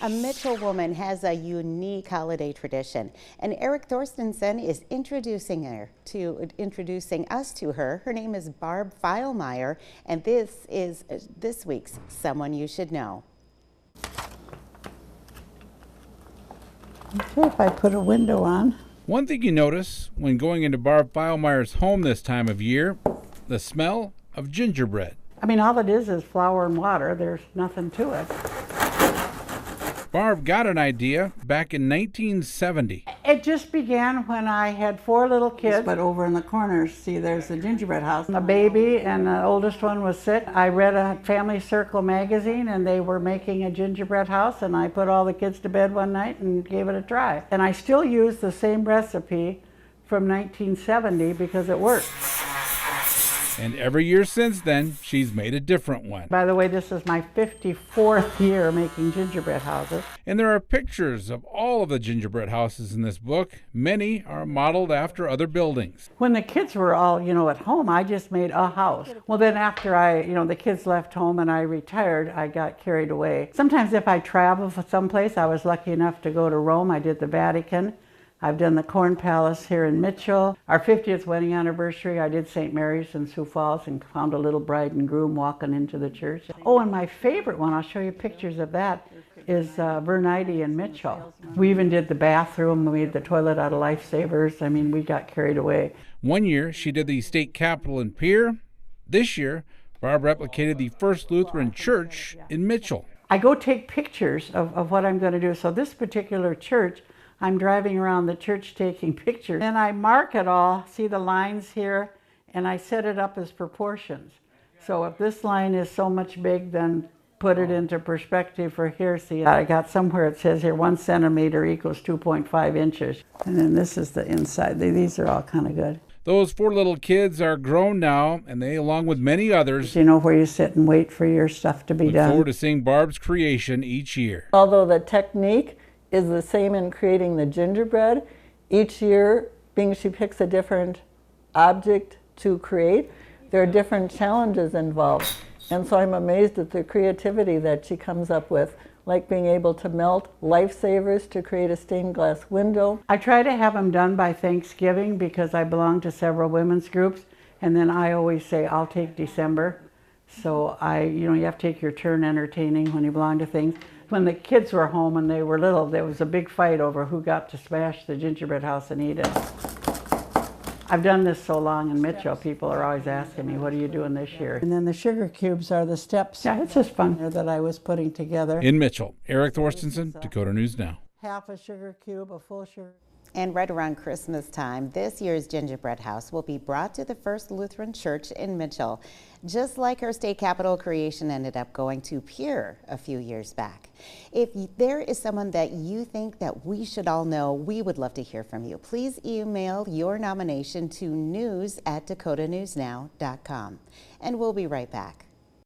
A Mitchell woman has a unique holiday tradition, and Eric Thorstensen is introducing us to her. Her name is Barb Feilmeier, and this is this week's Someone You Should Know. Okay, if I put a window on. One thing you notice when going into Barb Feilmeier's home this time of year, the smell of gingerbread. I mean, all it is flour and water. There's nothing to it. Barb got an idea back in 1970. It just began when I had 4 little kids. But over in the corner, see, there's the gingerbread house. The baby and the oldest one was sick. I read a Family Circle magazine, and they were making a gingerbread house, and I put all the kids to bed one night and gave it a try. And I still use the same recipe from 1970 because it worked. And every year since then, she's made a different one. By the way, this is my 54th year making gingerbread houses. And there are pictures of all of the gingerbread houses in this book. Many are modeled after other buildings. When the kids were all, at home, I just made a house. Well, then after the kids left home and I retired, I got carried away. Sometimes if I travel for someplace, I was lucky enough to go to Rome. I did the Vatican. I've done the Corn Palace here in Mitchell. Our 50th wedding anniversary, I did St. Mary's in Sioux Falls and found a little bride and groom walking into the church. Oh, and my favorite one, I'll show you pictures of that, is Vernite in Mitchell. We even did the bathroom. We made the toilet out of lifesavers. I mean, we got carried away. One year, she did the state capitol in Pierre. This year, Barb replicated the First Lutheran Church in Mitchell. I go take pictures of what I'm going to do. So this particular church, I'm driving around the church taking pictures, and I mark it all, see the lines here, and I set it up as proportions. So if this line is so much big, then put it into perspective for here. See, I got somewhere it says here 1 centimeter equals 2.5 inches. And then this is the inside. These are all kind of good. Those 4 little kids are grown now, and they, along with many others, where you sit and wait for your stuff to be done. Look forward to seeing Barb's creation each year. Although the technique is the same in creating the gingerbread, each year, being she picks a different object to create, there are different challenges involved. And so I'm amazed at the creativity that she comes up with, like being able to melt lifesavers to create a stained glass window. I try to have them done by Thanksgiving because I belong to several women's groups, and then I always say, I'll take December. So you have to take your turn entertaining when you belong to things. When the kids were home and they were little, there was a big fight over who got to smash the gingerbread house and eat it. I've done this so long in Mitchell, people are always asking me, what are you doing this year? And then the sugar cubes are the steps. Yeah, it's just fun that I was putting together. In Mitchell, Eric Thorstensen, Dakota News Now. Half a sugar cube, a full sugar. And right around Christmas time, this year's gingerbread house will be brought to the First Lutheran Church in Mitchell, just like her state capitol creation ended up going to Pierre a few years back. If there is someone that you think that we should all know, we would love to hear from you. Please email your nomination to news@dakotanewsnow.com. And we'll be right back.